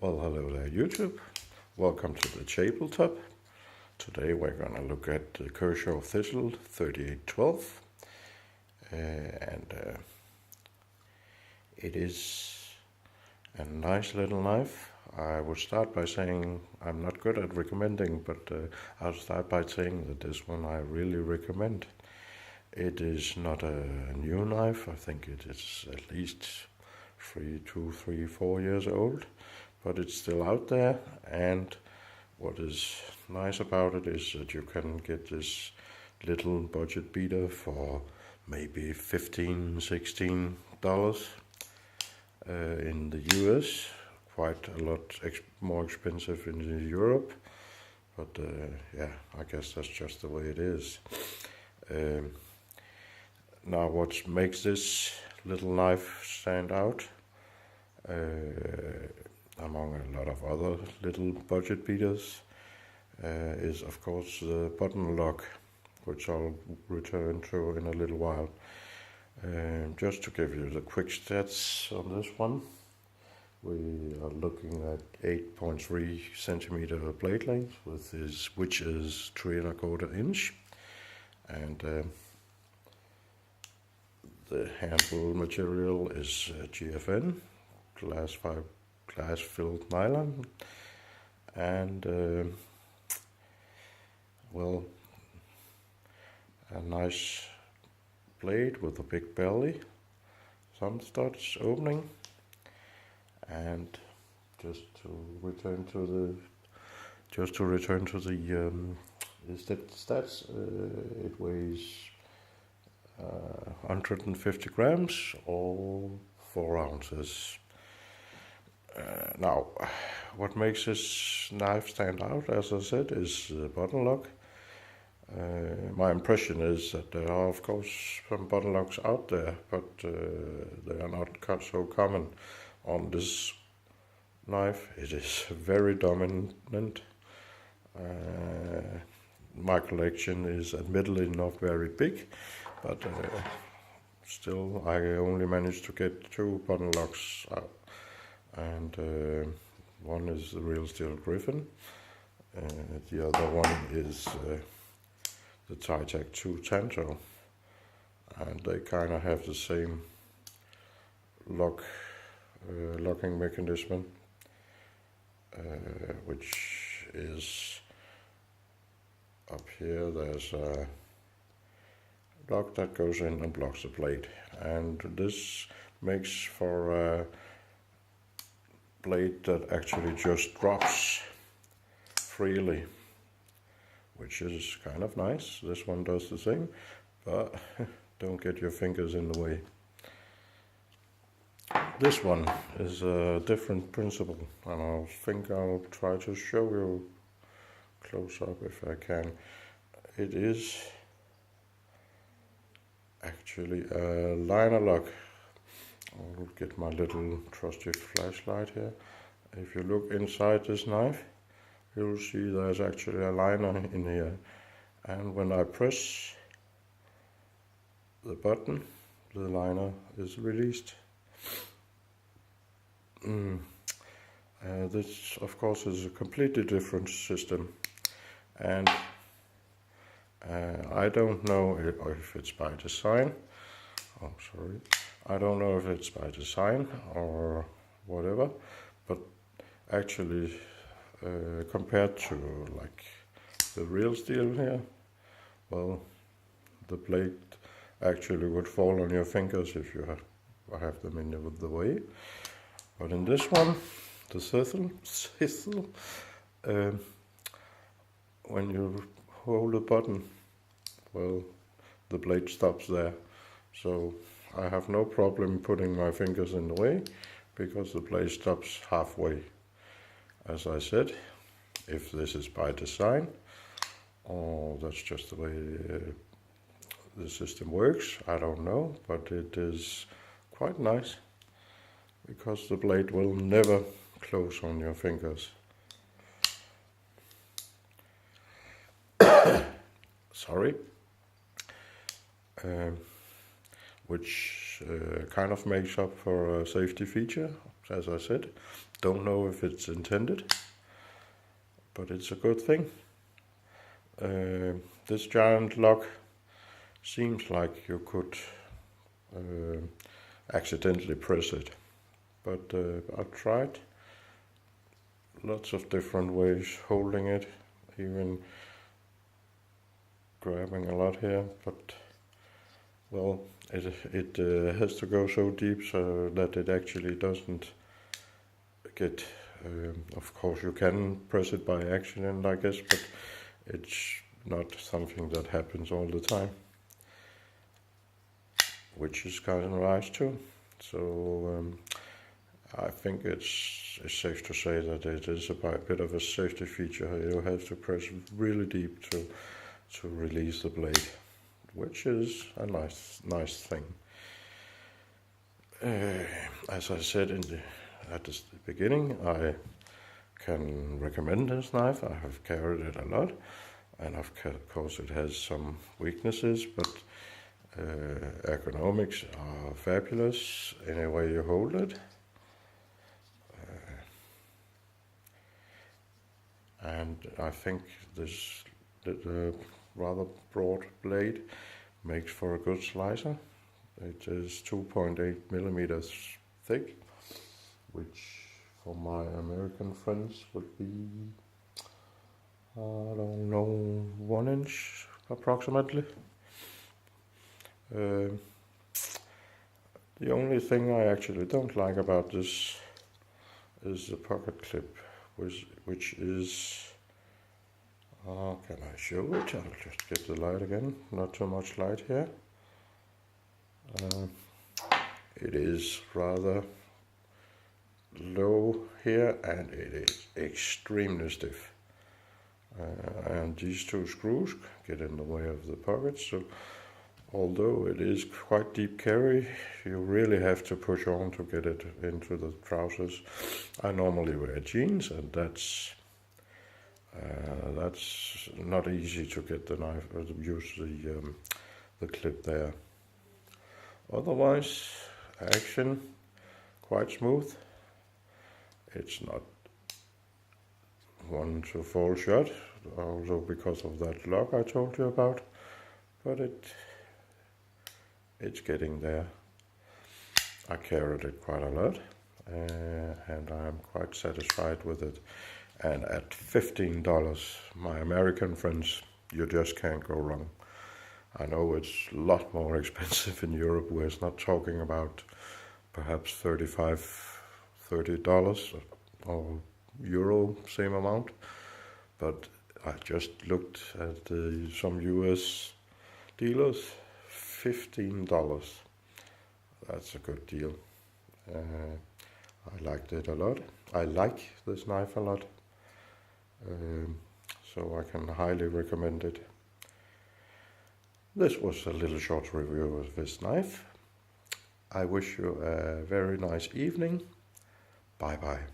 Well, hello there YouTube. Welcome to the tabletop. Today we're going to look at the Kershaw thistle 3812 and it is a nice little knife. I would start by saying I'm not good at recommending, but I'll start by saying that this one I really recommend. It is not a new knife. I think it is at least 4 years old, but it's still out there. And what is nice about it is that you can get this little budget beater for maybe $15-16 in the US. Quite a lot more expensive in Europe, but yeah, I guess that's just the way it is. Now, what makes this little knife stand out among a lot of other little budget beaters is of course the button lock, which I'll return to in a little while. Just to give you the quick stats on this one, we are looking at 8.3 centimeter blade length, which is 3¼ inch, and the handle material is GFN, glass filled nylon, and well, a nice blade with a big belly, some studs opening, and just to return to the stats, it weighs 150 grams or 4 ounces. Now, what makes this knife stand out, as I said, is the button lock. My impression is that there are, of course, some button locks out there, but they are not so common. On this knife, it is very dominant. My collection is admittedly not very big, but still I only managed to get 2 button locks out, and one is the real steel Griffin, the other one is the Titech 2 Tanto, and they kind of have the same locking mechanism, which is up here. There's a lock that goes in and blocks the blade, and this makes for a blade that actually just drops freely, which is kind of nice. This one does the same, but don't get your fingers in the way. This one is a different principle, and I think I'll try to show you close up if I can. It is actually a liner lock. I'll get my little trusty flashlight here. If you look inside this knife, you'll see there's actually a liner in here, and when I press the button, the liner is released. This, of course, is a completely different system, and I don't know if it's by design. Oh, sorry. I don't know if it's by design or whatever, but actually, compared to like the real steel here, well, the blade actually would fall on your fingers if you have them in the way. But in this one, the thistle, when you hold the button, well, the blade stops there. So I have no problem putting my fingers in the way, because the blade stops halfway. As I said, if this is by design, or that's just the way the system works, I don't know, but it is quite nice, because the blade will never close on your fingers. Sorry. Which kind of makes up for a safety feature, as I said. Don't know if it's intended, but it's a good thing. This giant lock seems like you could accidentally press it, but I've tried lots of different ways holding it, even grabbing a lot here, but well, it has to go so deep so that it actually doesn't get, of course you can press it by accident, I guess, but it's not something that happens all the time, which is kind of nice too. So I think it's safe to say that it is a bit of a safety feature. You have to press really deep to release the blade, which is a nice thing. As I said at the beginning, I can recommend this knife. I have carried it a lot, and of course it has some weaknesses, but ergonomics are fabulous any way you hold it. And I think this rather broad blade makes for a good slicer. It is 2.8 millimeters thick, which for my American friends would be, I don't know, 1 inch approximately. The only thing I actually don't like about this is the pocket clip, which is, can I show it? I'll just get the light again, not too much light here. It is rather low here, and it is extremely stiff. And these two screws get in the way of the pocket, so although it is quite deep carry, you really have to push on to get it into the trousers. I normally wear jeans, and that's not easy to get the knife or to use the clip there. Otherwise, action quite smooth. It's not one to fall shut, also because of that lock I told you about, but it's getting there. I carried it quite a lot, and I'm quite satisfied with it. And at $15, my American friends, you just can't go wrong. I know it's a lot more expensive in Europe, where it's not talking about perhaps $30 or euro, same amount. But I just looked at some US dealers, $15. That's a good deal. I liked it a lot. I like this knife a lot. So I can highly recommend it. This was a little short review of this knife. I wish you a very nice evening. Bye bye.